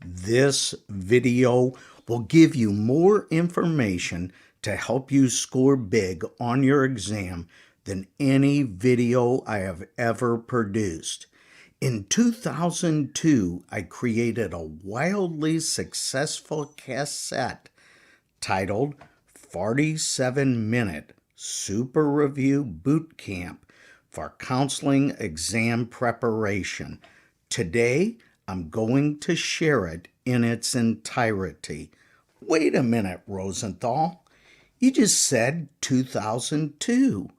This video will give you more information to help you score big on your exam than any video I have ever produced. In 2002, I created a wildly successful cassette titled 47-Minute Super Review Boot Camp for Counseling Exam Preparation. Today, I'm going to share it in its entirety. Wait a minute, Rosenthal. You just said 2002.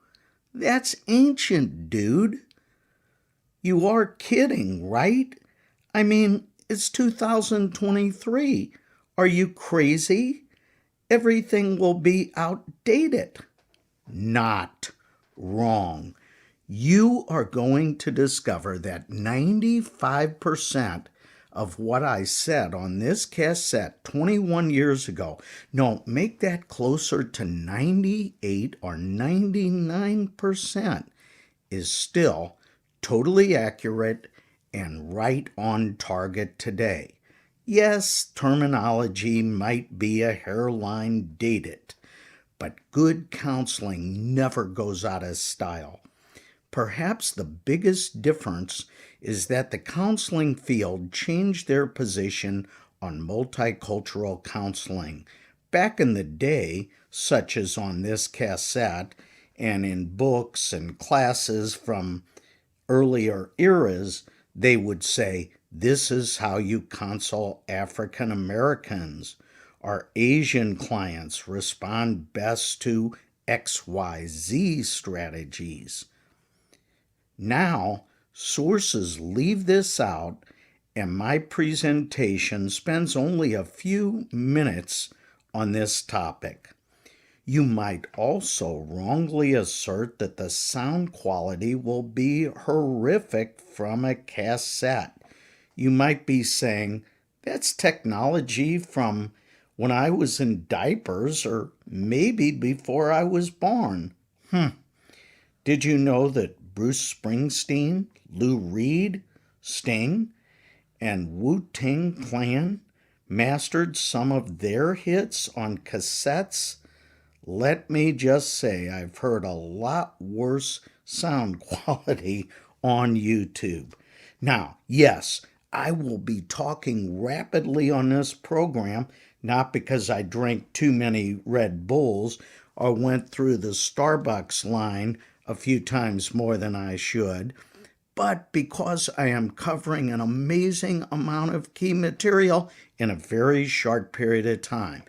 That's ancient, dude. You are kidding, right? I mean, it's 2023. Are you crazy? Everything will be outdated. Not wrong. You are going to discover that 95% of what I said on this cassette 21 years ago, no, make that closer to 98 or 99%, is still totally accurate and right on target today. Yes, terminology might be a hairline dated, but good counseling never goes out of style. Perhaps the biggest difference is that the counseling field changed their position on multicultural counseling. Back in the day, such as on this cassette and in books and classes from earlier eras, they would say, this is how you counsel African Americans. Our Asian clients respond best to XYZ strategies. Now, sources leave this out, and my presentation spends only a few minutes on this topic. You might also wrongly assert that the sound quality will be horrific from a cassette. You might be saying, that's technology from when I was in diapers or maybe before I was born. Did you know that Bruce Springsteen, Lou Reed, Sting, and Wu-Tang Clan mastered some of their hits on cassettes? Let me just say I've heard a lot worse sound quality on YouTube. Now, yes, I will be talking rapidly on this program, not because I drank too many Red Bulls or went through the Starbucks line a few times more than I should, but because I am covering an amazing amount of key material in a very short period of time.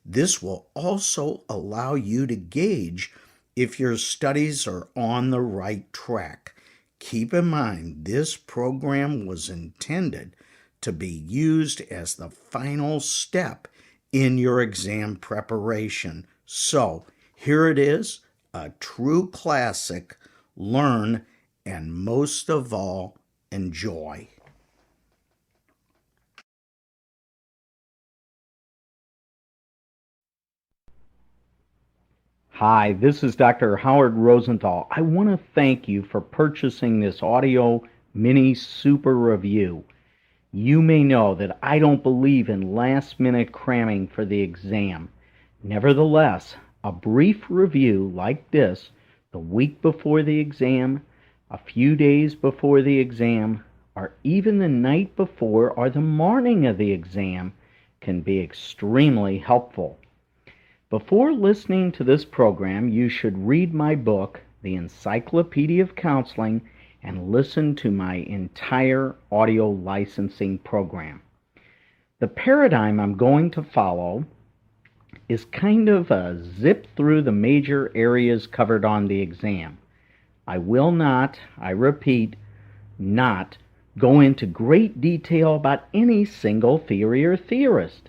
This will also allow you to gauge if your studies are on the right track. Keep in mind, this program was intended to be used as the final step in your exam preparation. So, here it is. A true classic. Learn and most of all, enjoy. Hi, this is Dr. Howard Rosenthal. I want to thank you for purchasing this audio mini super review. You may know that I don't believe in last-minute cramming for the exam. Nevertheless, a brief review like this, the week before the exam, a few days before the exam, or even the night before or the morning of the exam, can be extremely helpful. Before listening to this program, you should read my book, The Encyclopedia of Counseling, and listen to my entire audio licensing program. The paradigm I'm going to follow is kind of a zip through the major areas covered on the exam. I will not, I repeat, not go into great detail about any single theory or theorist.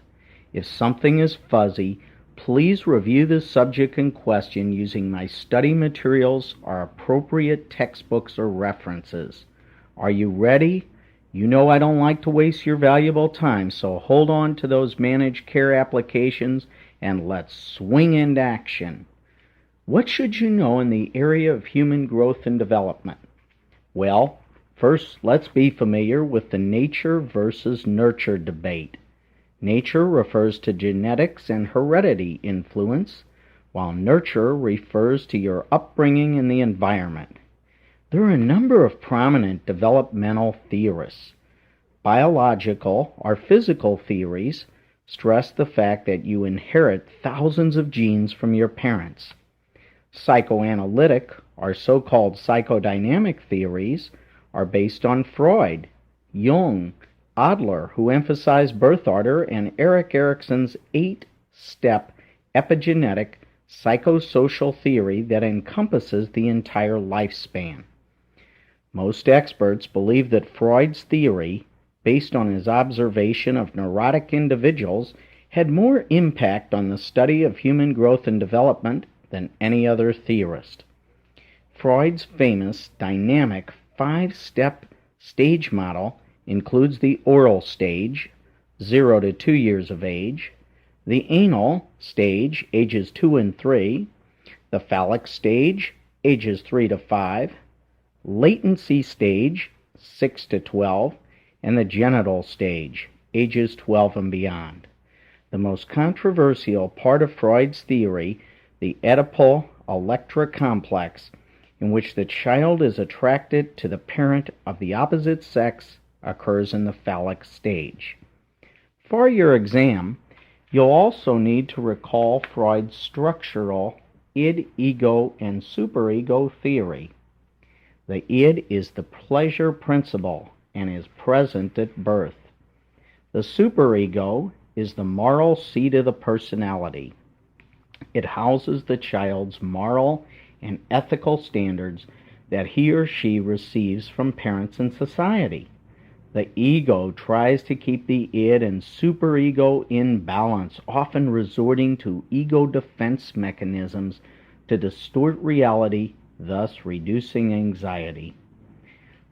If something is fuzzy, please review the subject in question using my study materials or appropriate textbooks or references. Are you ready? You know I don't like to waste your valuable time, so hold on to those managed care applications and let's swing into action. What should you know in the area of human growth and development? Well, First, let's be familiar with the nature versus nurture debate. Nature refers to genetics and heredity influence, while nurture refers to your upbringing in the environment. There are a number of prominent developmental theorists. Biological or physical theories stress the fact that you inherit thousands of genes from your parents. Psychoanalytic or so-called psychodynamic theories are based on Freud, Jung, Adler, who emphasized birth order, and Erik Erikson's 8-step epigenetic psychosocial theory that encompasses the entire lifespan. Most experts believe that Freud's theory, based on his observation of neurotic individuals, had more impact on the study of human growth and development than any other theorist. Freud's famous dynamic 5-step stage model includes the oral stage, 0 to 2 years of age, the anal stage, ages 2 and 3, the phallic stage, ages 3 to 5, latency stage, 6 to 12, and the genital stage, ages 12 and beyond. The most controversial part of Freud's theory, the Oedipal-Electra complex, in which the child is attracted to the parent of the opposite sex, occurs in the phallic stage. For your exam, you'll also need to recall Freud's structural id, ego, and superego theory. The id is the pleasure principle and is present at birth. The superego is the moral seat of the personality. It houses the child's moral and ethical standards that he or she receives from parents and society. The ego tries to keep the id and superego in balance, often resorting to ego defense mechanisms to distort reality, thus reducing anxiety.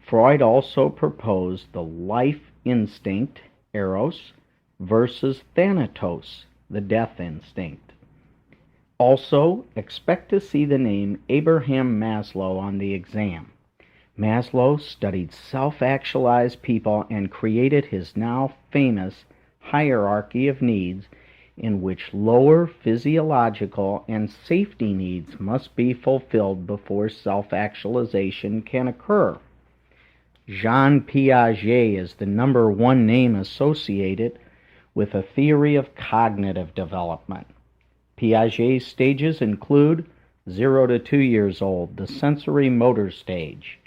Freud also proposed the life instinct, eros, versus thanatos, the death instinct. Also, expect to see the name Abraham Maslow on the exam. Maslow studied self-actualized people and created his now famous hierarchy of needs, in which lower physiological and safety needs must be fulfilled before self-actualization can occur. Jean Piaget is the number one name associated with a theory of cognitive development. Piaget's stages include 0 to 2 years old, the sensory motor stage,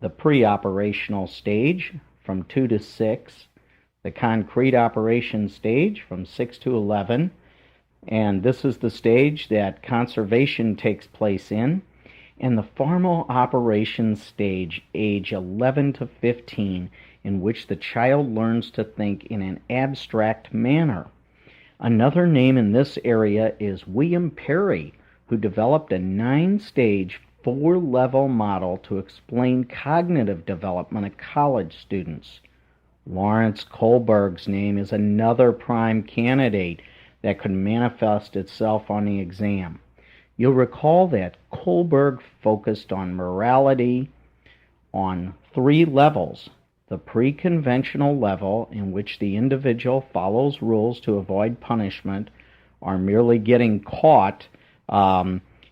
the pre-operational stage from 2 to 6, the concrete operation stage from 6 to 11, and this is the stage that conservation takes place in, and the formal operation stage, age 11 to 15, in which the child learns to think in an abstract manner. Another name in this area is William Perry, who developed a 9-stage, 4-level model to explain cognitive development of college students. Lawrence Kohlberg's name is another prime candidate that could manifest itself on the exam. You'll recall that Kohlberg focused on morality on 3 levels: the pre-conventional level, in which the individual follows rules to avoid punishment or merely getting caught.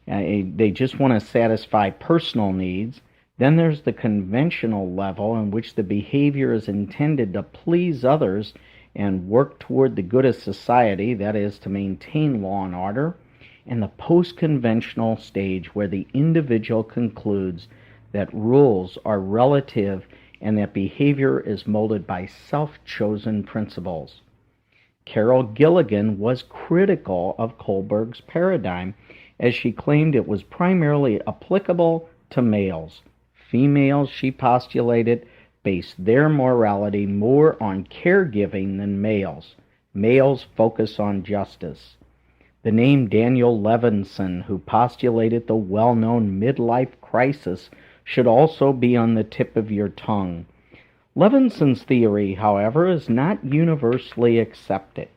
They just want to satisfy personal needs. Then there's the conventional level, in which the behavior is intended to please others and work toward the good of society, that is, to maintain law and order. And the post-conventional stage, where the individual concludes that rules are relative and that behavior is molded by self-chosen principles. Carol Gilligan was critical of Kohlberg's paradigm, as she claimed it was primarily applicable to males. Females, she postulated, based their morality more on caregiving than males. Males focus on justice. The name Daniel Levinson, who postulated the well-known midlife crisis, should also be on the tip of your tongue. Levinson's theory, however, is not universally accepted.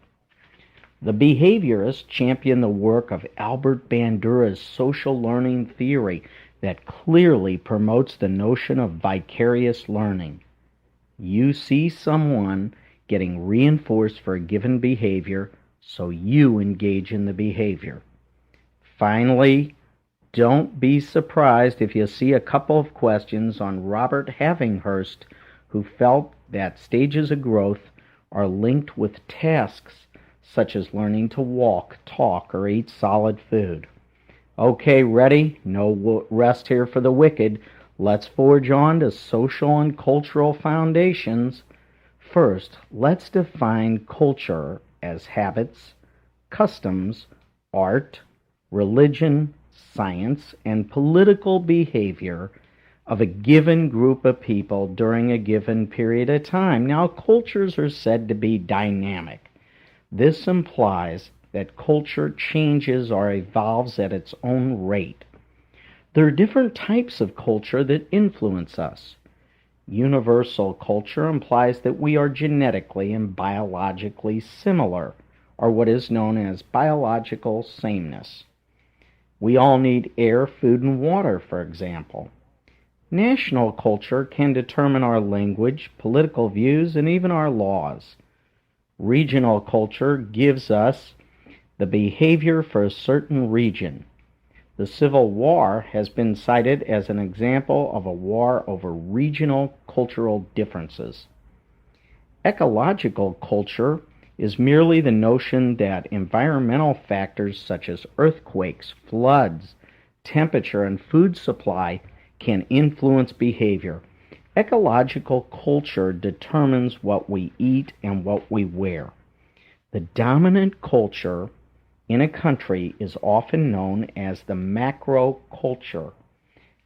The behaviorists champion the work of Albert Bandura's social learning theory, that clearly promotes the notion of vicarious learning. You see someone getting reinforced for a given behavior, so you engage in the behavior. Finally, don't be surprised if you see a couple of questions on Robert Havinghurst, who felt that stages of growth are linked with tasks such as learning to walk, talk, or eat solid food. Okay, ready? No rest here for the wicked. Let's forge on to social and cultural foundations. First, let's define culture as habits, customs, art, religion, science, and political behavior of a given group of people during a given period of time. Now, cultures are said to be dynamic. This implies that culture changes or evolves at its own rate. There are different types of culture that influence us. Universal culture implies that we are genetically and biologically similar, or what is known as biological sameness. We all need air, food, and water, for example. National culture can determine our language, political views, and even our laws. Regional culture gives us the behavior for a certain region. The Civil War has been cited as an example of a war over regional cultural differences. Ecological culture is merely the notion that environmental factors such as earthquakes, floods, temperature, and food supply can influence behavior. Ecological culture determines what we eat and what we wear. The dominant culture in a country is often known as the macro culture.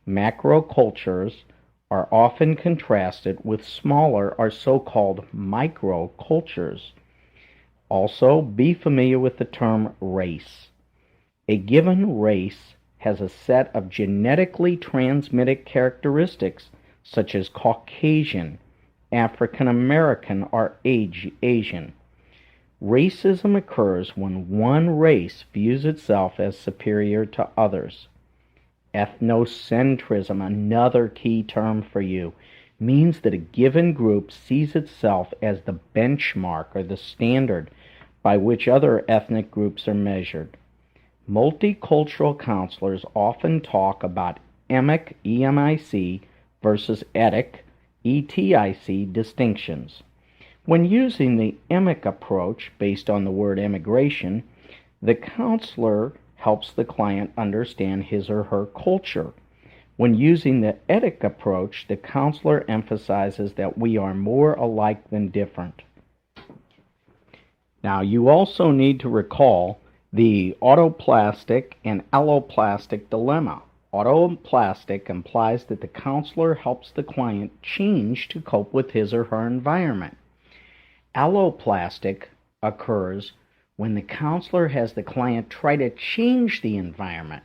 Macro cultures are often contrasted with smaller or so-called micro cultures. Also, be familiar with the term race. A given race has a set of genetically transmitted characteristics such as Caucasian, African American, or Asian. Racism occurs when one race views itself as superior to others. Ethnocentrism, another key term for you, means that a given group sees itself as the benchmark or the standard by which other ethnic groups are measured. Multicultural counselors often talk about emic, E-M-I-C, versus etic, E-T-I-C distinctions. When using the emic approach based on the word immigration, the counselor helps the client understand his or her culture. When using the etic approach, the counselor emphasizes that we are more alike than different. Now, you also need to recall the autoplastic and alloplastic dilemma. Autoplastic implies that the counselor helps the client change to cope with his or her environment. Alloplastic occurs when the counselor has the client try to change the environment.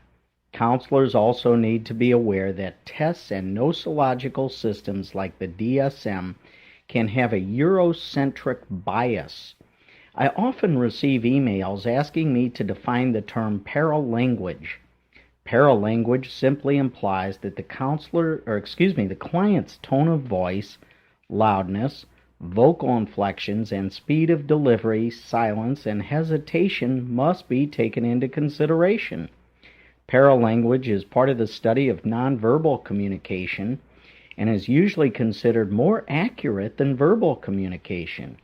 Counselors also need to be aware that tests and nosological systems like the DSM can have a Eurocentric bias. I often receive emails asking me to define the term paralanguage. Paralanguage simply implies that the client's tone of voice, loudness, vocal inflections, and speed of delivery, silence, and hesitation must be taken into consideration. Paralanguage is part of the study of nonverbal communication and is usually considered more accurate than verbal communication.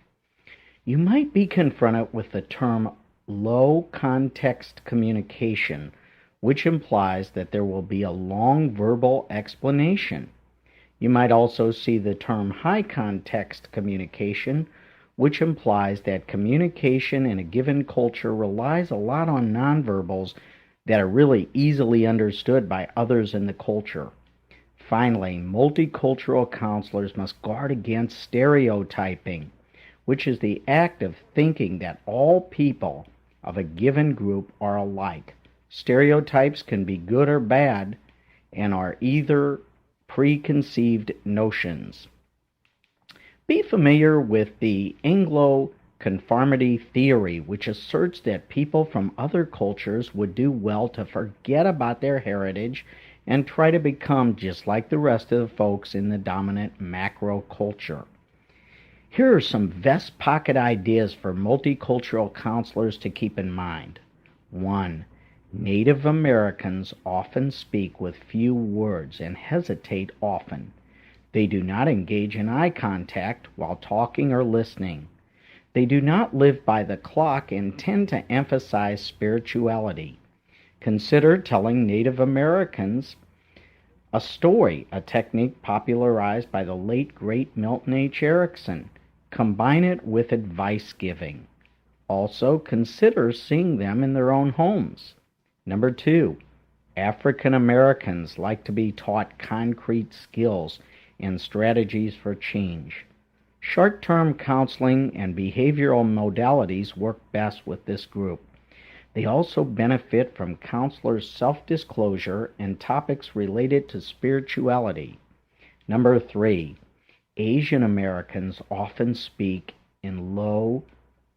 You might be confronted with the term low context communication, which implies that there will be a long verbal explanation. You might also see the term high context communication, which implies that communication in a given culture relies a lot on nonverbals that are really easily understood by others in the culture. Finally, multicultural counselors must guard against stereotyping, which is the act of thinking that all people of a given group are alike. Stereotypes can be good or bad and are either preconceived notions. Be familiar with the Anglo-conformity theory, which asserts that people from other cultures would do well to forget about their heritage and try to become just like the rest of the folks in the dominant macro culture. Here are some vest pocket ideas for multicultural counselors to keep in mind. 1. Native Americans often speak with few words and hesitate often. They do not engage in eye contact while talking or listening. They do not live by the clock and tend to emphasize spirituality. Consider telling Native Americans a story, a technique popularized by the late great Milton H. Erickson. Combine it with advice giving. Also, consider seeing them in their own homes. Number 2, African Americans like to be taught concrete skills and strategies for change. Short-term counseling and behavioral modalities work best with this group. They also benefit from counselors' self-disclosure and topics related to spirituality. Number 3, Asian Americans often speak in low,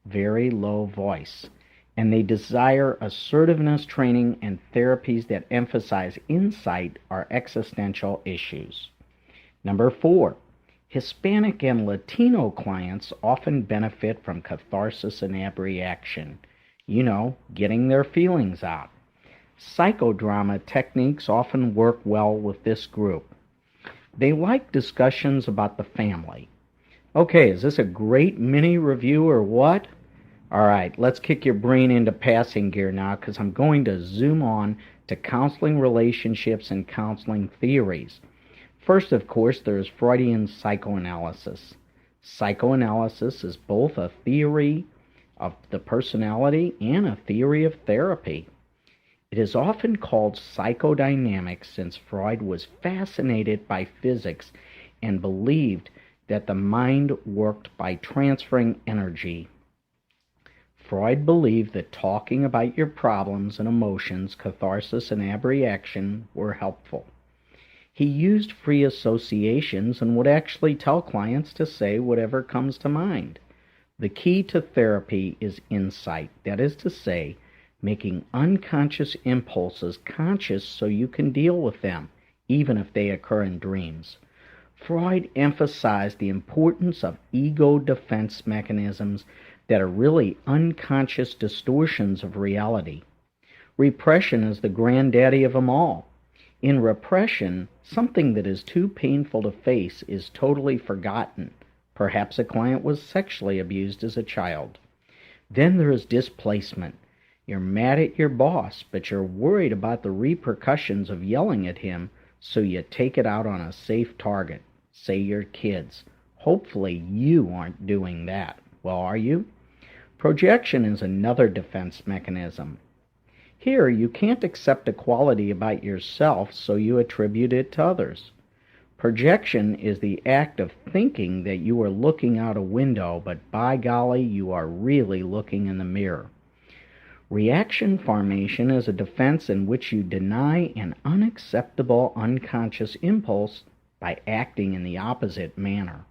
very low voice, and they desire assertiveness training and therapies that emphasize insight or existential issues. Number 4, Hispanic and Latino clients often benefit from catharsis and abreaction. Getting their feelings out. Psychodrama techniques often work well with this group. They like discussions about the family. Okay, is this a great mini review or what? All right, let's kick your brain into passing gear now, because I'm going to zoom on to counseling relationships and counseling theories. First, of course, there's Freudian psychoanalysis. Psychoanalysis is both a theory of the personality and a theory of therapy. It is often called psychodynamics since Freud was fascinated by physics and believed that the mind worked by transferring energy. Freud believed that talking about your problems and emotions, catharsis and abreaction, were helpful. He used free associations and would actually tell clients to say whatever comes to mind. The key to therapy is insight, that is to say, making unconscious impulses conscious so you can deal with them, even if they occur in dreams. Freud emphasized the importance of ego defense mechanisms that are really unconscious distortions of reality. Repression is the granddaddy of them all. In repression, something that is too painful to face is totally forgotten. Perhaps a client was sexually abused as a child. Then there is displacement. You're mad at your boss, but you're worried about the repercussions of yelling at him, so you take it out on a safe target, say your kids. Hopefully you aren't doing that. Well, are you? Projection is another defense mechanism. Here, you can't accept a quality about yourself, so you attribute it to others. Projection is the act of thinking that you are looking out a window, but by golly, you are really looking in the mirror. Reaction formation is a defense in which you deny an unacceptable unconscious impulse by acting in the opposite manner.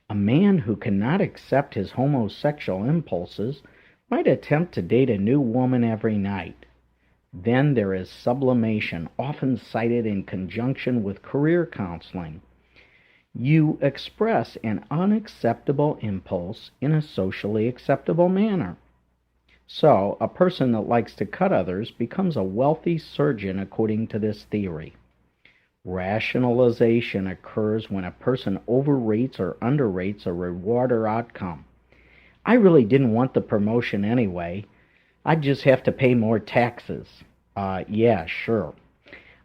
A man who cannot accept his homosexual impulses might attempt to date a new woman every night. Then there is sublimation, often cited in conjunction with career counseling. You express an unacceptable impulse in a socially acceptable manner. So, a person that likes to cut others becomes a wealthy surgeon according to this theory. Rationalization occurs when a person overrates or underrates a reward or outcome. I really didn't want the promotion anyway. I'd just have to pay more taxes. Yeah, sure.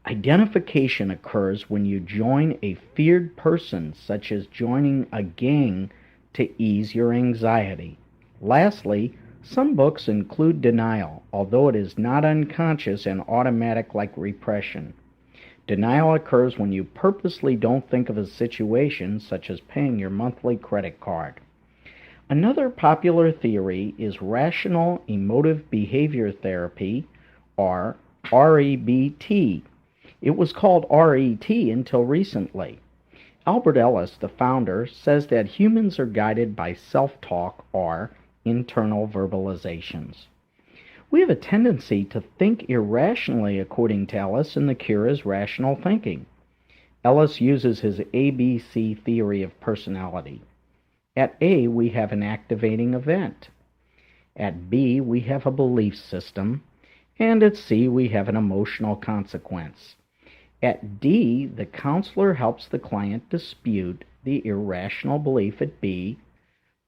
Identification occurs when you join a feared person, such as joining a gang to ease your anxiety. Lastly, some books include denial, although it is not unconscious and automatic like repression. Denial occurs when you purposely don't think of a situation, such as paying your monthly credit card. Another popular theory is rational emotive behavior therapy, or REBT. It was called RET until recently. Albert Ellis, the founder, says that humans are guided by self-talk, or internal verbalizations. We have a tendency to think irrationally, according to Ellis, and the cure is rational thinking. Ellis uses his ABC theory of personality. At A, we have an activating event. At B, we have a belief system. And at C, we have an emotional consequence. At D, the counselor helps the client dispute the irrational belief at B,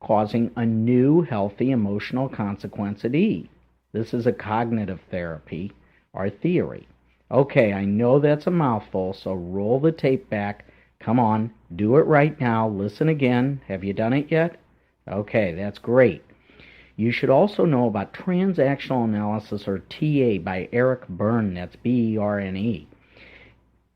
causing a new healthy emotional consequence at E. This is a cognitive therapy, our theory. Okay, I know that's a mouthful, so roll the tape back. Come on, do it right now. Listen again. Have you done it yet? Okay, that's great. You should also know about transactional analysis, or TA, by Eric Berne. That's Berne.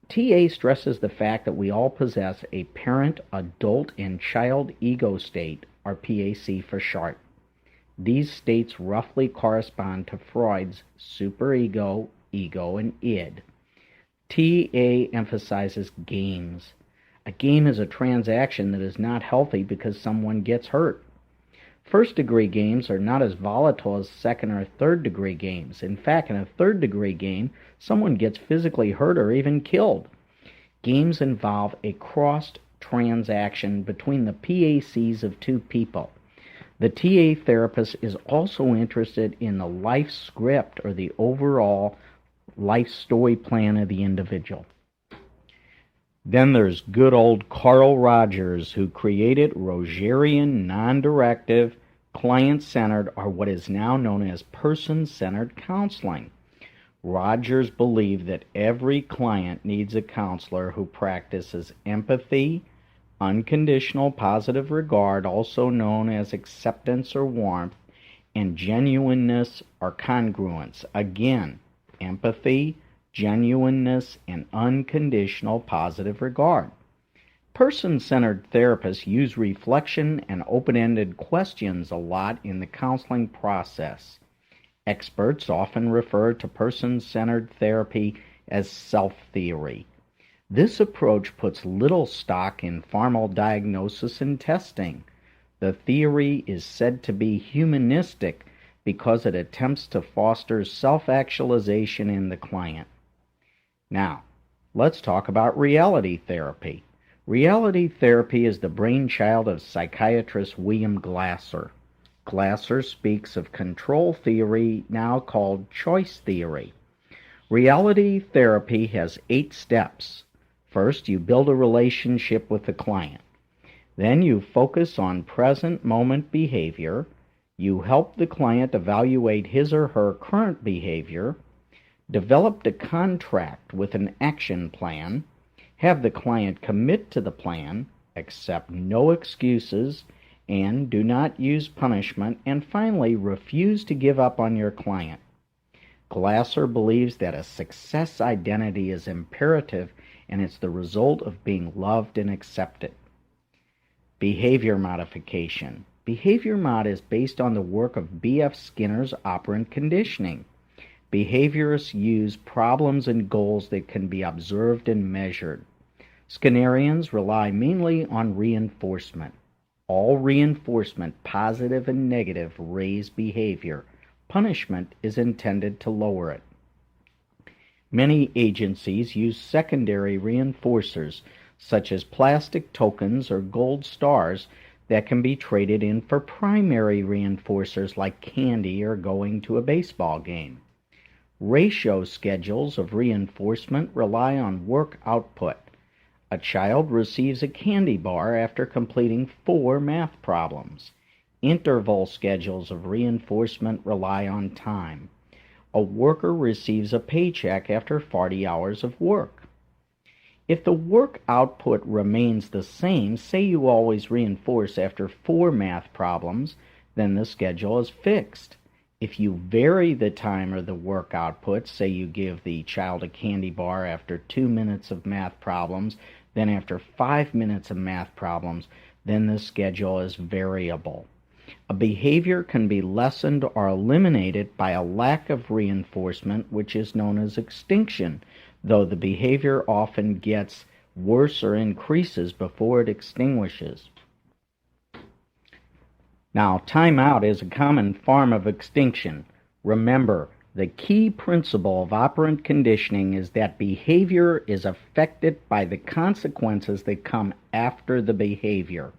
TA stresses the fact that we all possess a parent, adult, and child ego state, or PAC for short. These states roughly correspond to Freud's superego, ego, and id. TA emphasizes games. A game is a transaction that is not healthy because someone gets hurt. First-degree games are not as volatile as second or third-degree games. In fact, in a third-degree game, someone gets physically hurt or even killed. Games involve a crossed transaction between the PACs of two people. The TA therapist is also interested in the life script, or the overall life story plan of the individual. Then there's good old Carl Rogers, who created Rogerian non-directive, client-centered, or what is now known as person-centered counseling. Rogers believed that every client needs a counselor who practices empathy, unconditional positive regard, also known as acceptance or warmth, and genuineness or congruence. Again, empathy, genuineness, and unconditional positive regard. Person-centered therapists use reflection and open-ended questions a lot in the counseling process. Experts often refer to person-centered therapy as self-theory. This approach puts little stock in formal diagnosis and testing. The theory is said to be humanistic because it attempts to foster self-actualization in the client. Now, let's talk about reality therapy. Reality therapy is the brainchild of psychiatrist William Glasser. Glasser speaks of control theory, now called choice theory. Reality therapy has 8 steps. First, you build a relationship with the client. Then you focus on present moment behavior. You help the client evaluate his or her current behavior. Develop a contract with an action plan. Have the client commit to the plan, accept no excuses, and do not use punishment. And finally, refuse to give up on your client. Glasser believes that a success identity is imperative, and it's the result of being loved and accepted. Behavior modification. Behavior mod is based on the work of B.F. Skinner's operant conditioning. Behaviorists use problems and goals that can be observed and measured. Skinnerians rely mainly on reinforcement. All reinforcement, positive and negative, raise behavior. Punishment is intended to lower it. Many agencies use secondary reinforcers, such as plastic tokens or gold stars, that can be traded in for primary reinforcers like candy or going to a baseball game. Ratio schedules of reinforcement rely on work output. A child receives a candy bar after completing 4 math problems. Interval schedules of reinforcement rely on time. A worker receives a paycheck after 40 hours of work. If the work output remains the same, say you always reinforce after 4 math problems, then the schedule is fixed. If you vary the time or the work output, say you give the child a candy bar after 2 minutes of math problems, then after 5 minutes of math problems, then the schedule is variable. A behavior can be lessened or eliminated by a lack of reinforcement, which is known as extinction, though the behavior often gets worse or increases before it extinguishes. Now, timeout is a common form of extinction. Remember, the key principle of operant conditioning is that behavior is affected by the consequences that come after the behavior.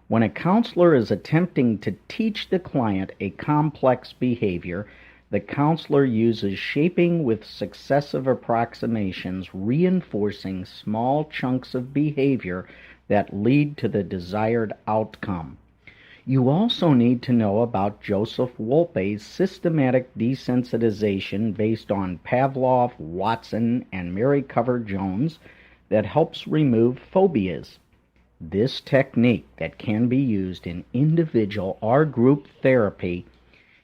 When a counselor is attempting to teach the client a complex behavior, the counselor uses shaping with successive approximations, reinforcing small chunks of behavior that lead to the desired outcome. You also need to know about Joseph Wolpe's systematic desensitization based on Pavlov, Watson, and Mary Cover-Jones that helps remove phobias. This technique, that can be used in individual or group therapy,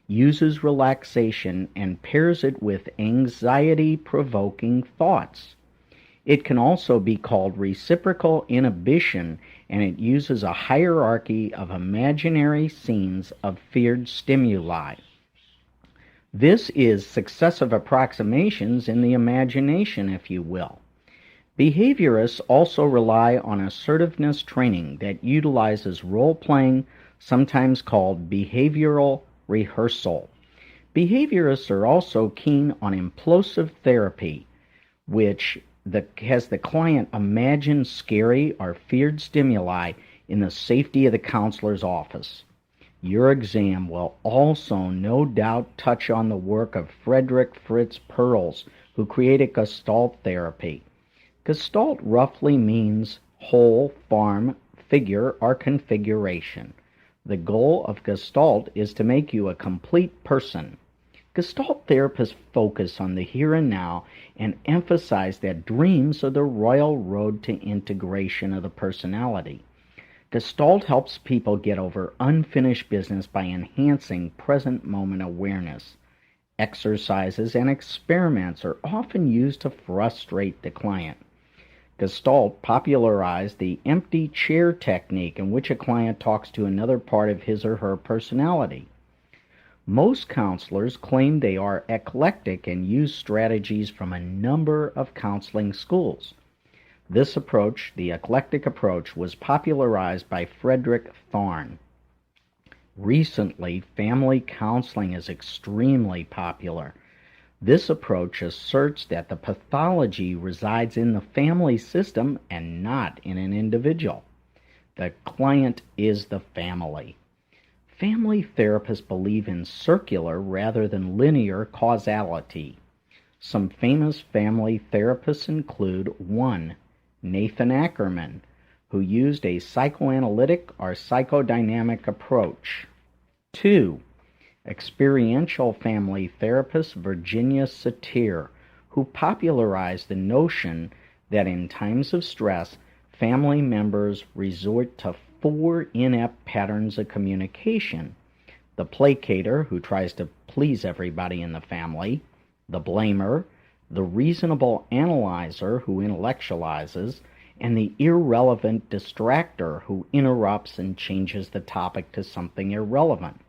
uses relaxation and pairs it with anxiety-provoking thoughts. It can also be called reciprocal inhibition, and it uses a hierarchy of imaginary scenes of feared stimuli. This is successive approximations in the imagination, if you will. Behaviorists also rely on assertiveness training that utilizes role-playing, sometimes called behavioral rehearsal. Behaviorists are also keen on implosive therapy, which has the client imagine scary or feared stimuli in the safety of the counselor's office. Your exam will also no doubt touch on the work of Frederick Fritz Perls, who created Gestalt therapy. Gestalt roughly means whole, form, figure, or configuration. The goal of Gestalt is to make you a complete person. Gestalt therapists focus on the here and now and emphasize that dreams are the royal road to integration of the personality. Gestalt helps people get over unfinished business by enhancing present moment awareness. Exercises and experiments are often used to frustrate the client. Gestalt popularized the empty chair technique, in which a client talks to another part of his or her personality. Most counselors claim they are eclectic and use strategies from a number of counseling schools. This approach, the eclectic approach, was popularized by Frederick Thorne. Recently, family counseling is extremely popular. This approach asserts that the pathology resides in the family system and not in an individual. The client is the family. Family therapists believe in circular rather than linear causality. Some famous family therapists include 1. Nathan Ackerman, who used a psychoanalytic or psychodynamic approach. 2. Experiential family therapist Virginia Satir, who popularized the notion that in times of stress, family members resort to 4 inept patterns of communication: the placator, who tries to please everybody in the family; the blamer; the reasonable analyzer, who intellectualizes; and the irrelevant distractor, who interrupts and changes the topic to something irrelevant.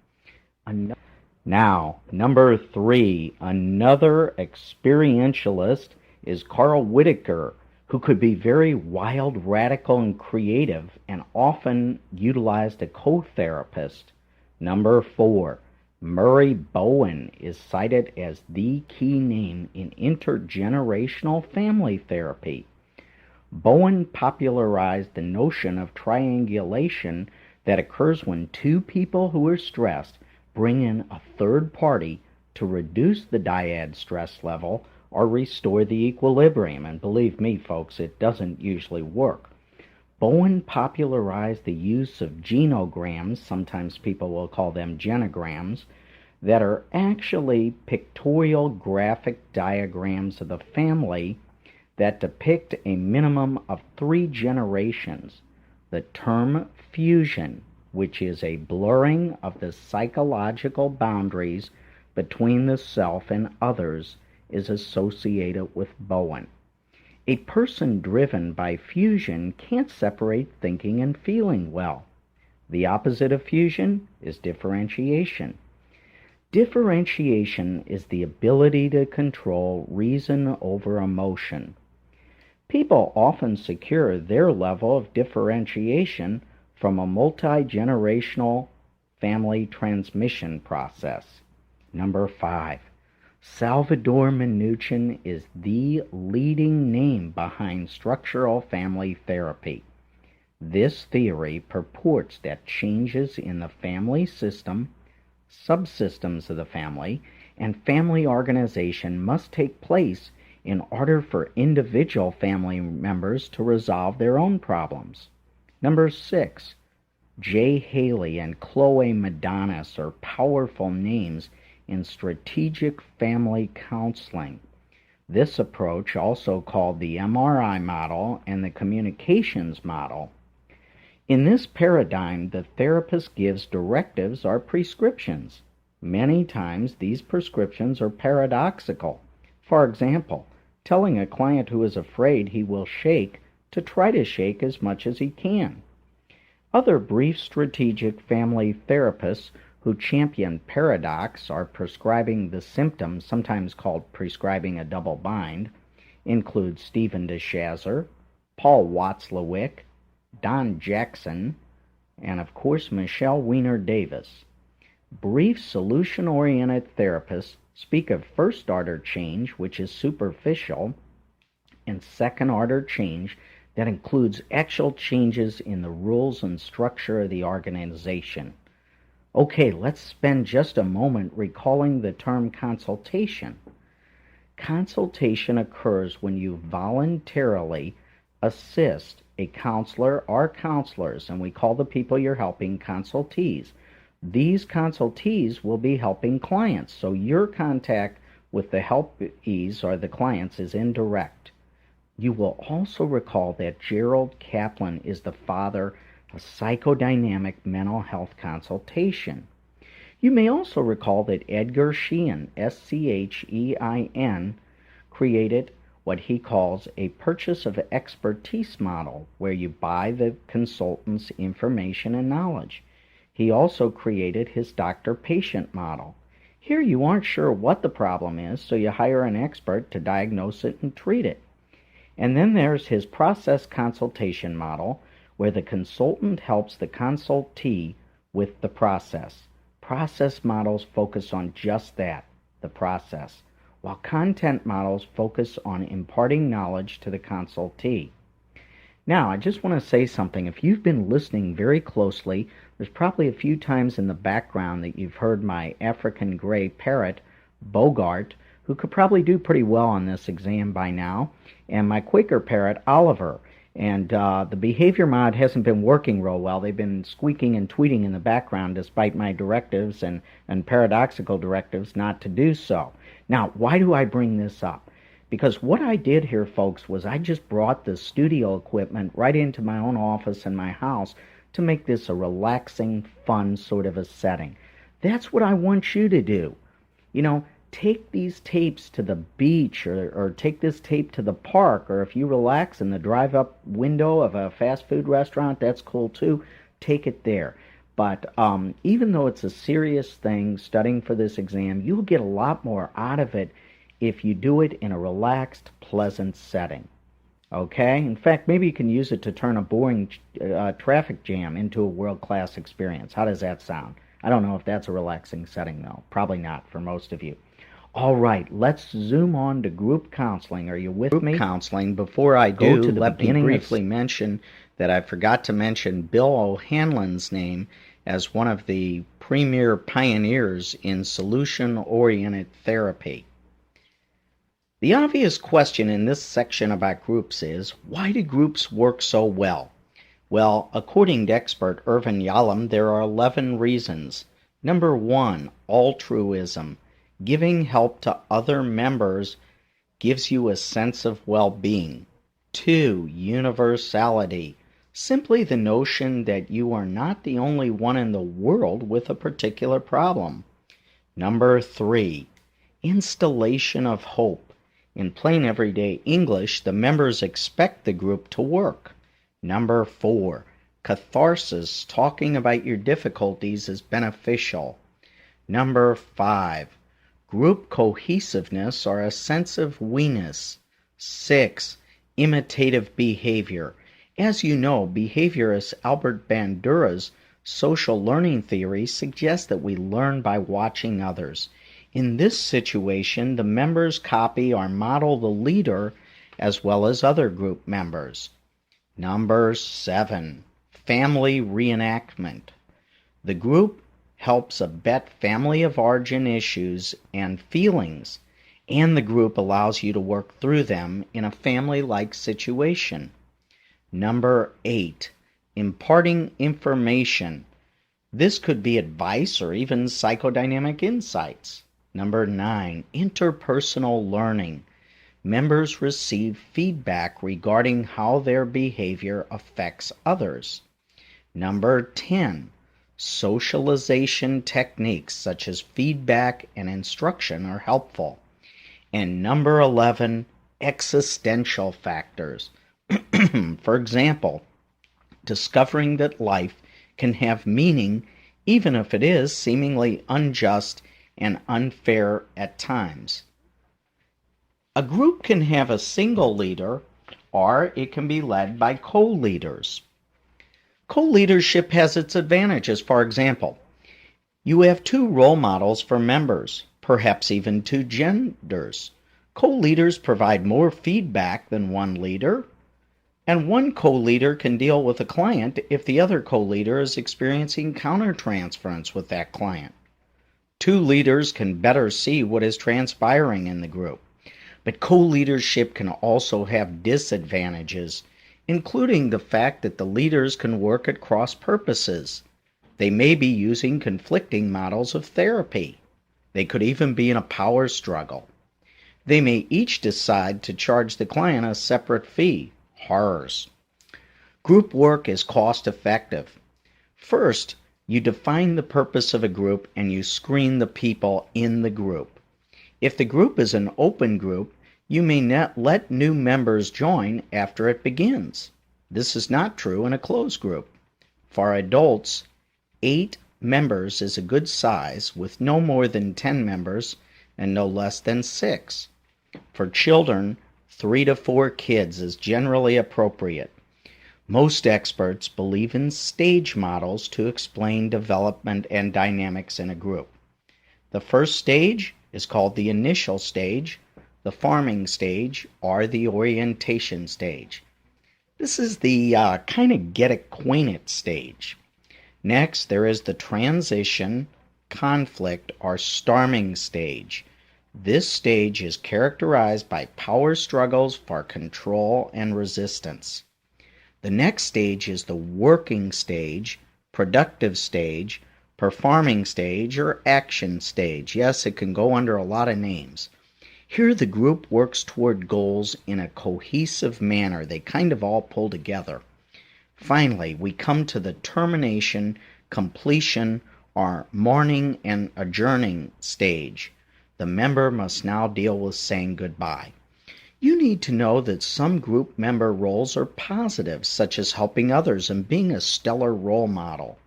Now, number 3, another experientialist is Carl Whitaker, who could be very wild, radical, and creative, and often utilized a co-therapist. Number 4, Murray Bowen is cited as the key name in intergenerational family therapy. Bowen popularized the notion of triangulation that occurs when 2 people who are stressed bring in a third party to reduce the dyad stress level or restore the equilibrium. And believe me, folks, it doesn't usually work. Bowen popularized the use of genograms, sometimes people will call them genograms, that are actually pictorial graphic diagrams of the family that depict a minimum of 3 generations. The term fusion, which is a blurring of the psychological boundaries between the self and others, is associated with Bowen. A person driven by fusion can't separate thinking and feeling well. The opposite of fusion is differentiation. Differentiation is the ability to control reason over emotion. People often secure their level of differentiation from a multi-generational family transmission process. Number 5. Salvador Minuchin is the leading name behind structural family therapy. This theory purports that changes in the family system, subsystems of the family, and family organization must take place in order for individual family members to resolve their own problems. Number 6. Jay Haley and Chloe Madonis are powerful names in strategic family counseling. This approach, also called the MRI model and the communications model, in this paradigm, the therapist gives directives or prescriptions. Many times, these prescriptions are paradoxical. For example, telling a client who is afraid he will shake to try to shake as much as he can. Other brief strategic family therapists who champion paradox or prescribing the symptom, sometimes called prescribing a double bind, include Stephen DeShazer, Paul Watzlawick, Don Jackson, and of course Michelle Weiner Davis. Brief solution-oriented therapists speak of first-order change, which is superficial, and second-order change that includes actual changes in the rules and structure of the organization. Okay, let's spend just a moment recalling the term consultation. Consultation occurs when you voluntarily assist a counselor or counselors, and we call the people you're helping consultees. These consultees will be helping clients, so your contact with the helpees or the clients is indirect. You will also recall that Gerald Kaplan is the father of psychodynamic mental health consultation. You may also recall that Edgar Schein, Schein, created what he calls a purchase of expertise model, where you buy the consultant's information and knowledge. He also created his doctor-patient model. Here you aren't sure what the problem is, so you hire an expert to diagnose it and treat it. And then there's his process consultation model, where the consultant helps the consultee with the process. Process models focus on just that, the process, while content models focus on imparting knowledge to the consultee. Now, I just want to say something. If you've been listening very closely, there's probably a few times in the background that you've heard my African gray parrot, Bogart, who could probably do pretty well on this exam by now, and my Quaker parrot, Oliver. And the behavior mod hasn't been working real well. They've been squeaking and tweeting in the background despite my directives and paradoxical directives not to do so. Now, why do I bring this up? Because what I did here, folks, was I just brought the studio equipment right into my own office in my house to make this a relaxing, fun sort of a setting. That's what I want you to do. You know, take these tapes to the beach or take this tape to the park, or if you relax in the drive-up window of a fast food restaurant, that's cool too. Take it there. But even though it's a serious thing, studying for this exam, you'll get a lot more out of it if you do it in a relaxed, pleasant setting. Okay? In fact, maybe you can use it to turn a boring traffic jam into a world-class experience. How does that sound? I don't know if that's a relaxing setting, though. Probably not for most of you. All right, let's zoom on to group counseling. Are you with me? Group counseling. Before I do, let me briefly mention that I forgot to mention Bill O'Hanlon's name as one of the premier pioneers in solution-oriented therapy. The obvious question in this section about groups is, why do groups work so well? Well, according to expert Irvin Yalom, there are 11 reasons. Number 1, altruism. Giving help to other members gives you a sense of well-being. 2, universality. Simply the notion that you are not the only one in the world with a particular problem. Number 3, installation of hope. In plain everyday English, the members expect the group to work. Number 4, catharsis. Talking about your difficulties is beneficial. Number 5, group cohesiveness or a sense of we-ness. 6, imitative behavior. As you know, behaviorist Albert Bandura's social learning theory suggests that we learn by watching others. In this situation, the members copy or model the leader as well as other group members. Number 7, family reenactment. The group helps abet family of origin issues and feelings, and the group allows you to work through them in a family-like situation. Number 8, imparting information. This could be advice or even psychodynamic insights. Number 9, interpersonal learning. Members receive feedback regarding how their behavior affects others. Number 10, socialization techniques such as feedback and instruction are helpful. And number 11, existential factors. For example, discovering that life can have meaning even if it is seemingly unjust and unfair at times. A group can have a single leader, or it can be led by co-leaders. Co-leadership has its advantages. For example, you have 2 role models for members, perhaps even 2 genders. Co-leaders provide more feedback than one leader, and one co-leader can deal with a client if the other co-leader is experiencing countertransference with that client. 2 leaders can better see what is transpiring in the group. But co-leadership can also have disadvantages, including the fact that the leaders can work at cross purposes. They may be using conflicting models of therapy. They could even be in a power struggle. They may each decide to charge the client a separate fee. Horrors. Group work is cost effective. First, you define the purpose of a group and you screen the people in the group. If the group is an open group, you may not let new members join after it begins. This is not true in a closed group. For adults, 8 members is a good size with no more than 10 members and no less than 6. For children, 3 to 4 kids is generally appropriate. Most experts believe in stage models to explain development and dynamics in a group. The first stage is called the initial stage, the farming stage, or the orientation stage. This is the kind of get acquainted stage. Next, there is the transition, conflict, or storming stage. This stage is characterized by power struggles for control and resistance. The next stage is the working stage, productive stage, performing stage, or action stage. Yes, it can go under a lot of names. Here the group works toward goals in a cohesive manner. They kind of all pull together. Finally, we come to the termination, completion, or mourning and adjourning stage. The member must now deal with saying goodbye. You need to know that some group member roles are positive, such as helping others and being a stellar role model.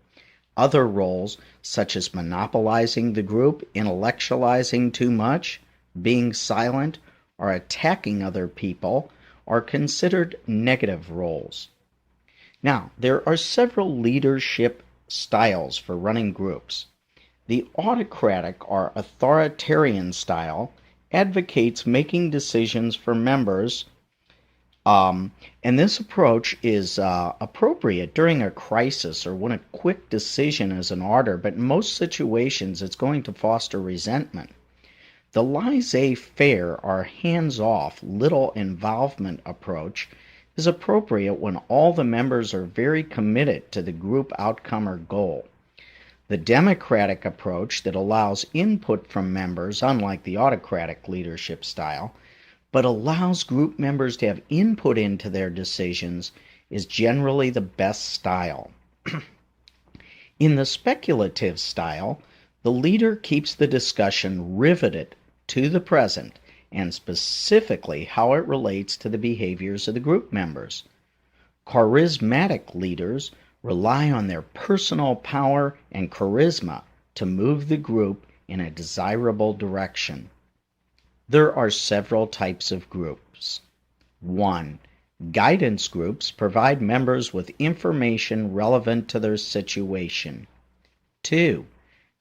Other roles, such as monopolizing the group, intellectualizing too much, being silent, or attacking other people, are considered negative roles. Now, there are several leadership styles for running groups. The autocratic or authoritarian style advocates making decisions for members, and this approach is appropriate during a crisis or when a quick decision is in order, but in most situations it's going to foster resentment. The laissez-faire or hands-off, little involvement approach is appropriate when all the members are very committed to the group outcome or goal. The democratic approach that allows input from members, unlike the autocratic leadership style, but allows group members to have input into their decisions, is generally the best style. In the speculative style, the leader keeps the discussion riveted to the present and specifically how it relates to the behaviors of the group members. Charismatic leaders rely on their personal power and charisma to move the group in a desirable direction. There are several types of groups. 1. Guidance groups provide members with information relevant to their situation. 2.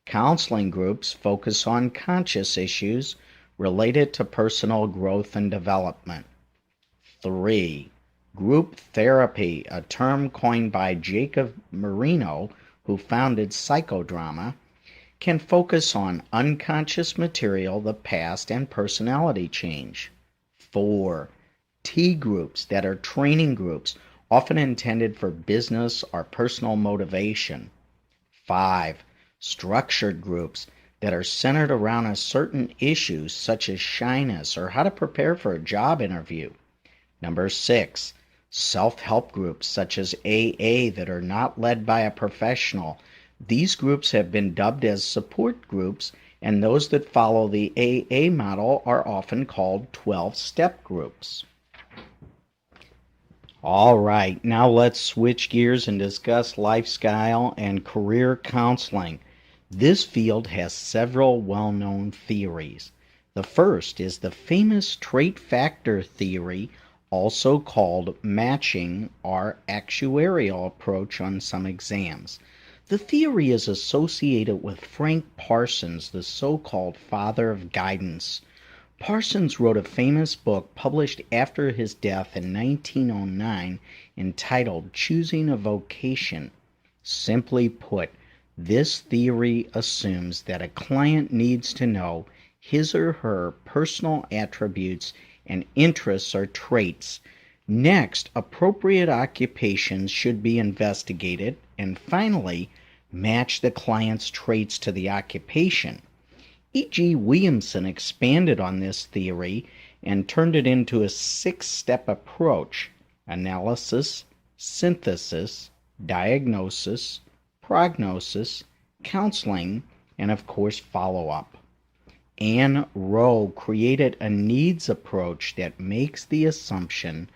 Counseling groups focus on conscious issues related to personal growth and development. 3. Group therapy, a term coined by Jacob Marino, who founded psychodrama, can focus on unconscious material, the past, and personality change. 4. T groups, that are training groups, often intended for business or personal motivation. 5. Structured groups that are centered around a certain issue such as shyness or how to prepare for a job interview. Number 6. Self-help groups such as AA that are not led by a professional. These groups have been dubbed as support groups, and those that follow the AA model are often called 12-step groups. All right, now let's switch gears and discuss lifestyle and career counseling. This field has several well-known theories. The first is the famous trait factor theory, also called matching or actuarial approach on some exams. The theory is associated with Frank Parsons, the so-called father of guidance. Parsons wrote a famous book published after his death in 1909 entitled Choosing a Vocation. Simply put, this theory assumes that a client needs to know his or her personal attributes and interests or traits. Next, appropriate occupations should be investigated, and finally, match the client's traits to the occupation. E.G. Williamson expanded on this theory and turned it into a 6-step approach: analysis, synthesis, diagnosis, prognosis, counseling, and of course follow-up. Ann Rowe created a needs approach that makes the assumption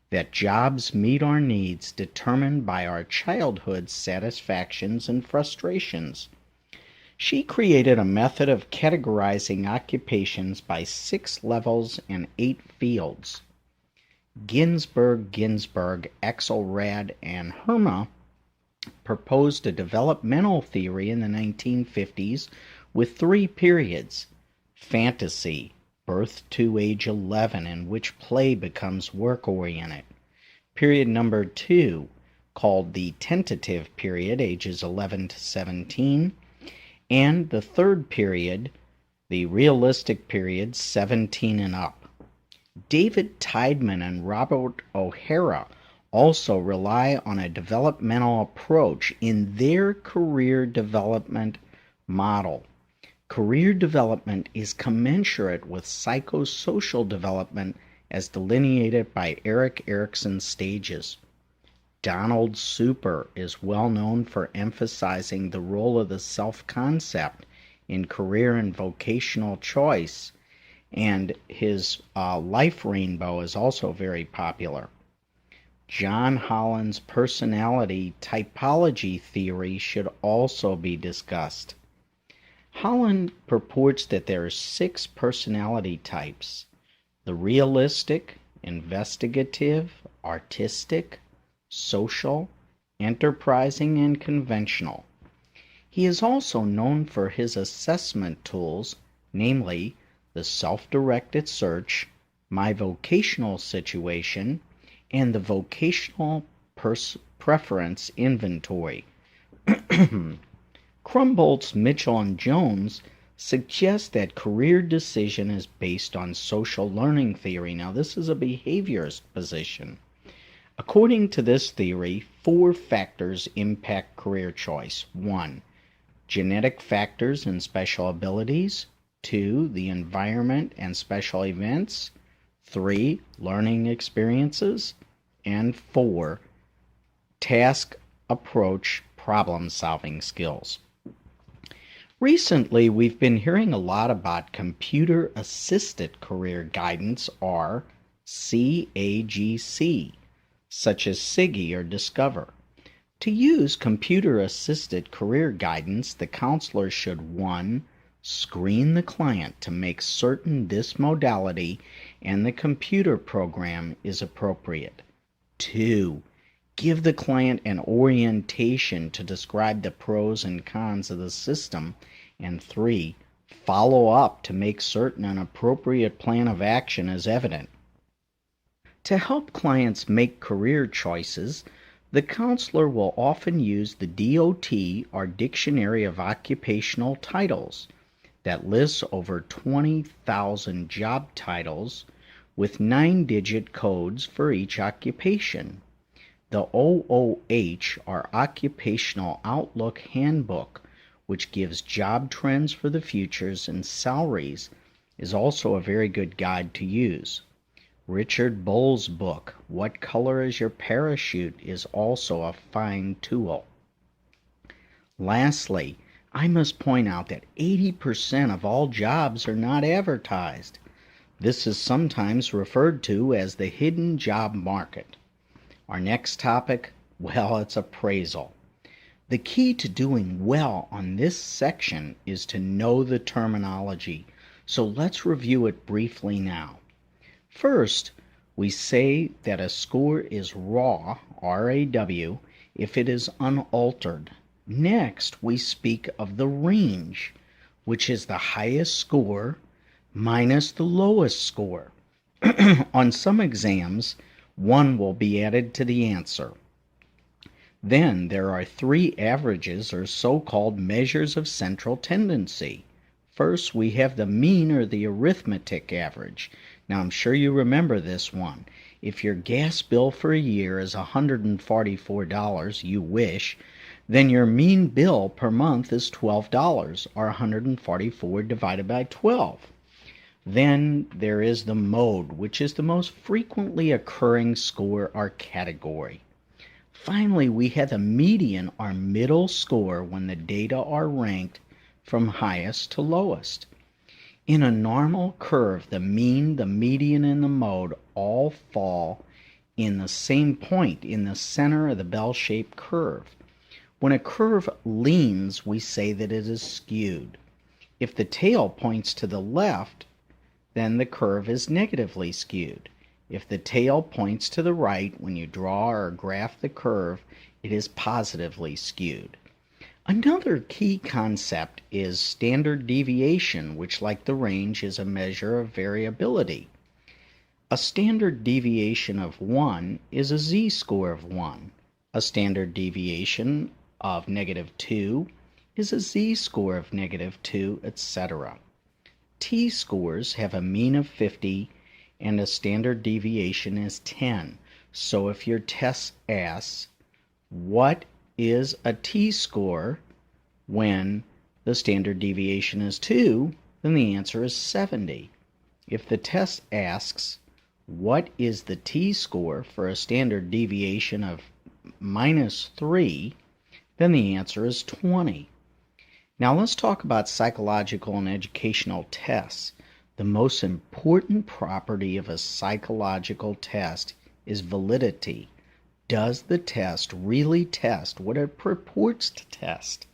that jobs meet our needs determined by our childhood satisfactions and frustrations. She created a method of categorizing occupations by 6 levels and 8 fields. Ginsberg, Axelrad, and Herma proposed a developmental theory in the 1950s with 3 periods: fantasy, birth to age 11, in which play becomes work-oriented; period number 2, called the tentative period, ages 11 to 17, and the third period, the realistic period, 17 and up. David Tideman and Robert O'Hara also rely on a developmental approach in their career development model. Career development is commensurate with psychosocial development as delineated by Erik Erikson's stages. Donald Super is well known for emphasizing the role of the self-concept in career and vocational choice, and his life rainbow is also very popular. John Holland's personality typology theory should also be discussed. Holland purports that there are 6 personality types: the realistic, investigative, artistic, social, enterprising, and conventional. He is also known for his assessment tools, namely the self-directed search, my vocational situation, and the vocational preference inventory. Krumboltz, Mitchell, and Jones suggest that career decision is based on social learning theory. Now, this is a behaviorist position. According to this theory, 4 factors impact career choice. 1. Genetic factors and special abilities. 2. The environment and special events. 3. Learning experiences. And 4. Task approach problem-solving skills. Recently, we've been hearing a lot about computer-assisted career guidance, or CAGC, such as Siggy or Discover. To use computer-assisted career guidance, the counselor should 1. Screen the client to make certain this modality and the computer program is appropriate. 2. Give the client an orientation to describe the pros and cons of the system And 3, follow up to make certain an appropriate plan of action is evident. To help clients make career choices, the counselor will often use the DOT, or Dictionary of Occupational Titles, that lists over 20,000 job titles with 9-digit codes for each occupation. The OOH, or Occupational Outlook Handbook, which gives job trends for the futures and salaries, is also a very good guide to use. Richard Bull's book, What Color is Your Parachute, is also a fine tool. Lastly, I must point out that 80% of all jobs are not advertised. This is sometimes referred to as the hidden job market. Our next topic, well, it's appraisal. The key to doing well on this section is to know the terminology, so let's review it briefly now. First, we say that a score is raw, R-A-W, if it is unaltered. Next, we speak of the range, which is the highest score minus the lowest score. On some exams, 1 will be added to the answer. Then there are 3 averages, or so-called measures of central tendency. First, we have the mean, or the arithmetic average. Now, I'm sure you remember this one. If your gas bill for a year is $144, you wish, then your mean bill per month is $12, or 144 divided by 12. Then there is the mode, which is the most frequently occurring score or category. Finally, we have the median, or middle score, when the data are ranked from highest to lowest. In a normal curve, the mean, the median, and the mode all fall in the same point in the center of the bell-shaped curve. When a curve leans, we say that it is skewed. If the tail points to the left, then the curve is negatively skewed. If the tail points to the right, when you draw or graph the curve, it is positively skewed. Another key concept is standard deviation, which, like the range, is a measure of variability. A standard deviation of 1 is a z-score of 1. A standard deviation of -2 is a z-score of -2, etc. T-scores have a mean of 50 and a standard deviation is 10. So if your test asks, what is a t-score when the standard deviation is 2, then the answer is 70. If the test asks, what is the t-score for a standard deviation of -3, then the answer is 20. Now let's talk about psychological and educational tests. The most important property of a psychological test is validity. Does the test really test what it purports to test?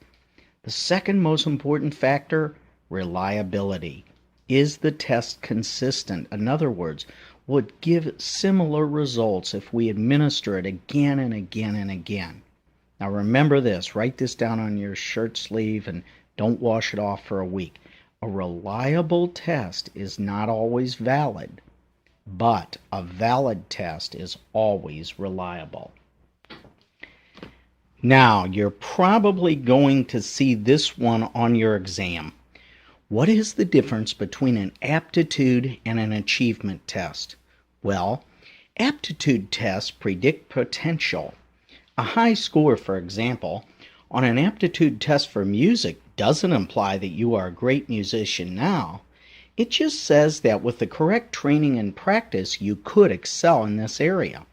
The second most important factor, reliability. Is the test consistent? In other words, will it give similar results if we administer it again and again and again? Now remember this, write this down on your shirt sleeve and don't wash it off for a week. A reliable test is not always valid, but a valid test is always reliable. Now, you're probably going to see this one on your exam. What is the difference between an aptitude and an achievement test? Well, aptitude tests predict potential. A high score, for example, on an aptitude test for music doesn't imply that you are a great musician now. It just says that with the correct training and practice, you could excel in this area.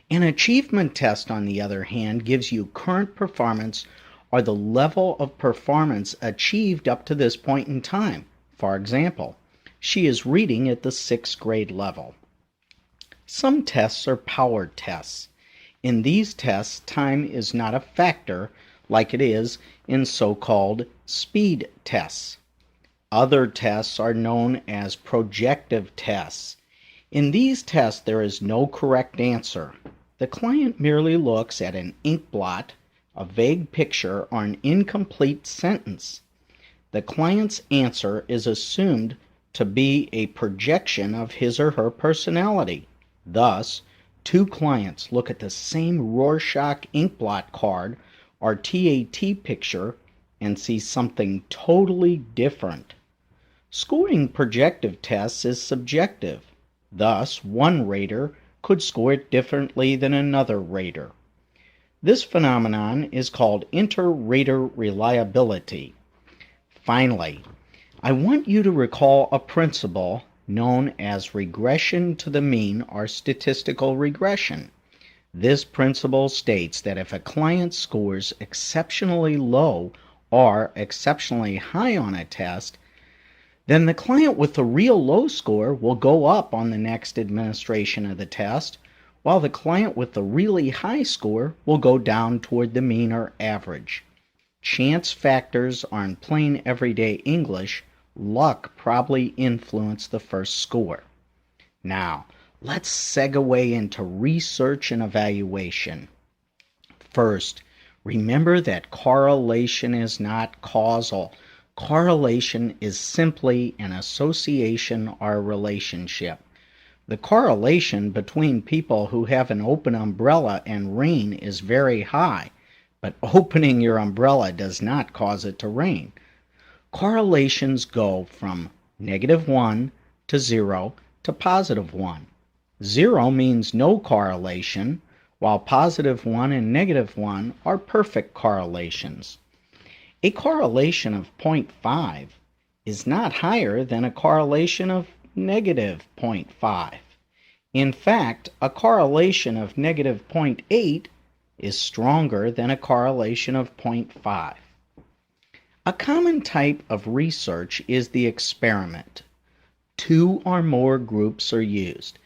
An achievement test, on the other hand, gives you current performance or the level of performance achieved up to this point in time. For example, she is reading at the 6th grade level. Some tests are power tests. In these tests, time is not a factor like it is in so-called speed tests. Other tests are known as projective tests. In these tests, there is no correct answer. The client merely looks at an ink blot, a vague picture, or an incomplete sentence. the client's answer is assumed to be a projection of his or her personality. Thus, two clients look at the same Rorschach inkblot card or TAT picture and see something totally different. Scoring projective tests is subjective. Thus, one rater could score it differently than another rater. This phenomenon is called inter-rater reliability. Finally, I want you to recall a principle known as regression to the mean or statistical regression. This principle states that if a client scores exceptionally low or exceptionally high on a test, then the client with the real low score will go up on the next administration of the test, while the client with the really high score will go down toward the mean or average. Chance factors are in plain everyday English. Luck probably influenced the first score. Now, let's segue into research and evaluation. First, remember that correlation is not causal. Correlation is simply an association or relationship. The correlation between people who have an open umbrella and rain is very high, but opening your umbrella does not cause it to rain. Correlations go from -1 to 0 to +1. 0 means no correlation, while +1 and -1 are perfect correlations. A correlation of 0.5 is not higher than a correlation of -0.5. In fact, a correlation of -0.8 is stronger than a correlation of 0.5. A common type of research is the experiment. Two or more groups are used.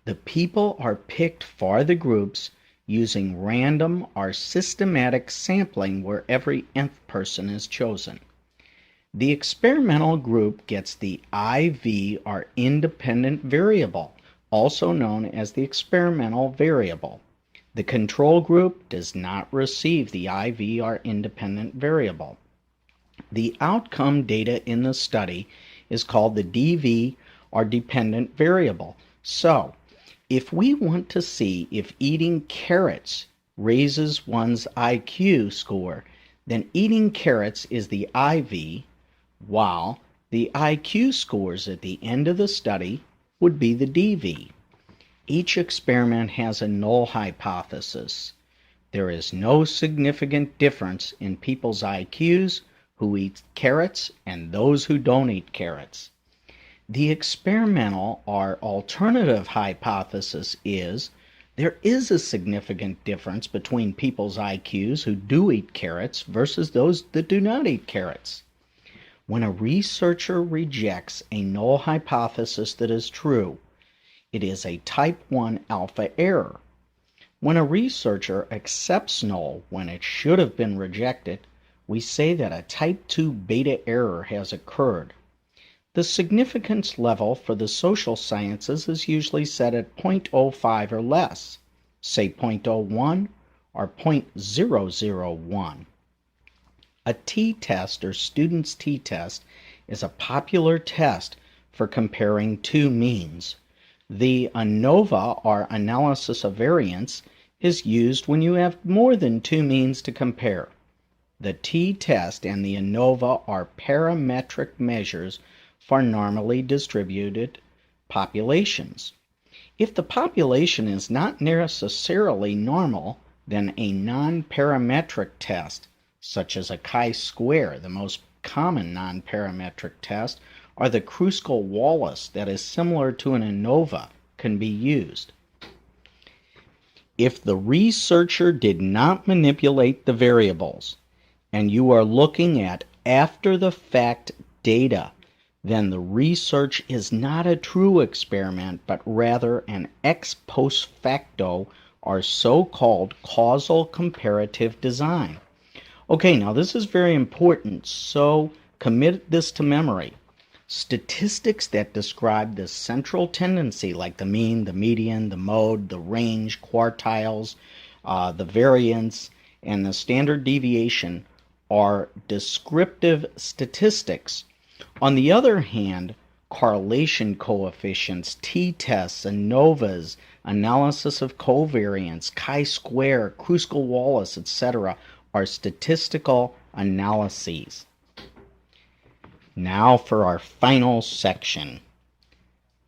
The people are picked for the groups using random or systematic sampling where every nth person is chosen. The experimental group gets the IV or independent variable, also known as the experimental variable. The control group does not receive the IV or independent variable. The outcome data in the study is called the DV or dependent variable. So, if we want to see if eating carrots raises one's IQ score, then eating carrots is the IV, while the IQ scores at the end of the study would be the DV. Each experiment has a null hypothesis. There is no significant difference in people's IQs who eat carrots and those who don't eat carrots. The experimental or alternative hypothesis is there is a significant difference between people's IQs who do eat carrots versus those that do not eat carrots. When a researcher rejects a null hypothesis that is true, it is a type 1 alpha error. When a researcher accepts null when it should have been rejected, we say that a type 2 beta error has occurred. The significance level for the social sciences is usually set at 0.05 or less, say 0.01 or 0.001. A t-test or student's t-test is a popular test for comparing two means. The ANOVA or analysis of variance is used when you have more than two means to compare. The t-test and the ANOVA are parametric measures for normally distributed populations. If the population is not necessarily normal, then a non-parametric test, such as a chi-square, the most common non-parametric test, or the Kruskal-Wallis that is similar to an ANOVA, can be used. If the researcher did not manipulate the variables, and you are looking at after-the-fact data, then the research is not a true experiment, but rather an ex post facto or so-called causal comparative design. Okay, now this is very important, so commit this to memory. Statistics that describe the central tendency, like the mean, the median, the mode, the range, quartiles, the variance, and the standard deviation, are descriptive statistics. On the other hand, correlation coefficients, t-tests, ANOVAs, analysis of covariance, chi-square, Kruskal-Wallis, etc. are statistical analyses. Now for our final section,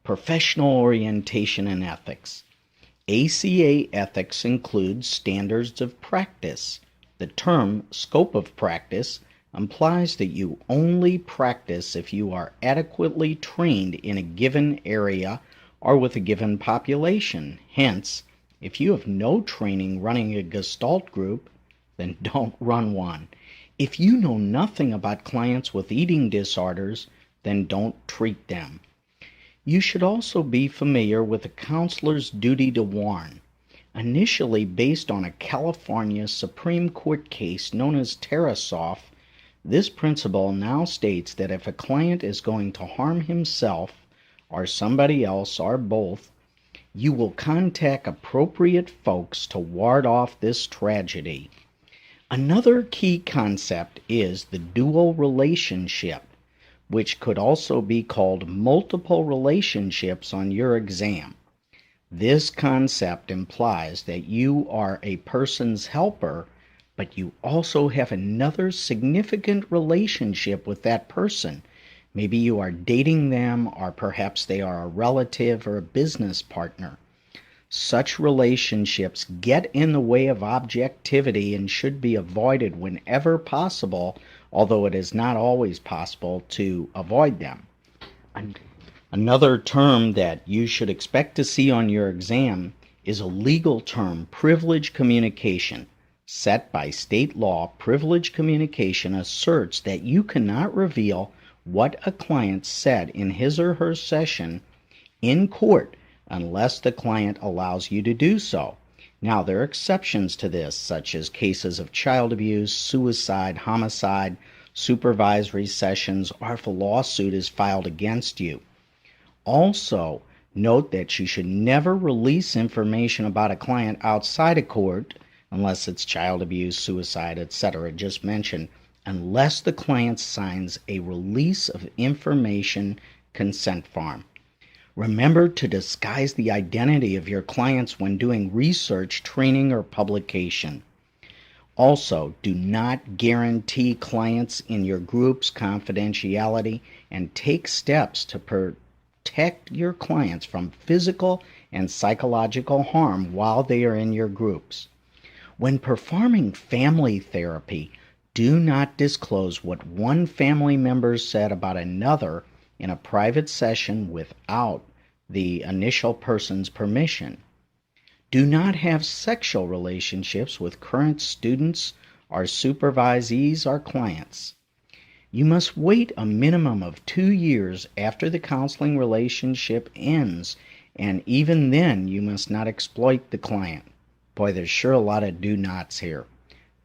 professional orientation and ethics. ACA ethics includes standards of practice. The term scope of practice implies that you only practice if you are adequately trained in a given area or with a given population. Hence, if you have no training running a Gestalt group, then don't run one. If you know nothing about clients with eating disorders, then don't treat them. You should also be familiar with the counselor's duty to warn. Initially based on a California Supreme Court case known as Tarasoff, this principle now states that if a client is going to harm himself or somebody else or both, you will contact appropriate folks to ward off this tragedy. Another key concept is the dual relationship, which could also be called multiple relationships on your exam. This concept implies that you are a person's helper, but you also have another significant relationship with that person. Maybe you are dating them, or perhaps they are a relative or a business partner. Such relationships get in the way of objectivity and should be avoided whenever possible, although it is not always possible to avoid them. Another term that you should expect to see on your exam is a legal term, privilege communication. Set by state law, privilege communication asserts that you cannot reveal what a client said in his or her session in court unless the client allows you to do so. Now, there are exceptions to this, such as cases of child abuse, suicide, homicide, supervisory sessions, or if a lawsuit is filed against you. Also, note that you should never release information about a client outside of court, unless it's child abuse, suicide, etc., just mentioned, unless the client signs a release of information consent form. Remember to disguise the identity of your clients when doing research, training, or publication. Also, do not guarantee clients in your group's confidentiality and take steps to protect your clients from physical and psychological harm while they are in your groups. When performing family therapy, do not disclose what one family member said about another in a private session without the initial person's permission. Do not have sexual relationships with current students or supervisees or clients. You must wait a minimum of 2 years after the counseling relationship ends, and even then you must not exploit the client. Boy, there's sure a lot of do-nots here.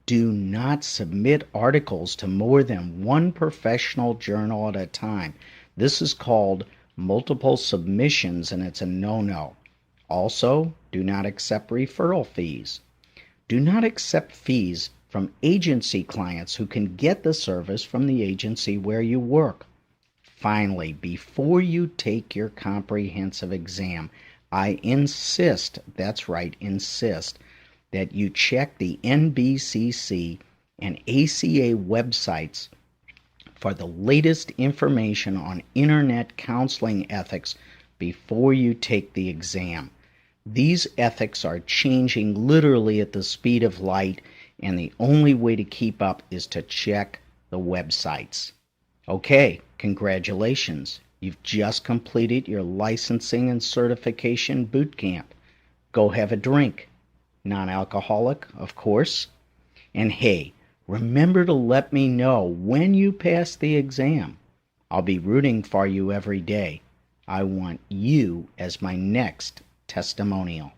Do not submit articles to more than one professional journal at a time. This is called multiple submissions, and it's a no-no. Also, do not accept referral fees. Do not accept fees from agency clients who can get the service from the agency where you work. Finally, before you take your comprehensive exam, I insist, that's right, insist, that you check the NBCC and ACA websites for the latest information on internet counseling ethics before you take the exam. These ethics are changing literally at the speed of light, and the only way to keep up is to check the websites. Okay, congratulations. You've just completed your licensing and certification boot camp. Go have a drink. Non-alcoholic, of course. And hey, remember to let me know when you pass the exam. I'll be rooting for you every day. I want you as my next testimonial.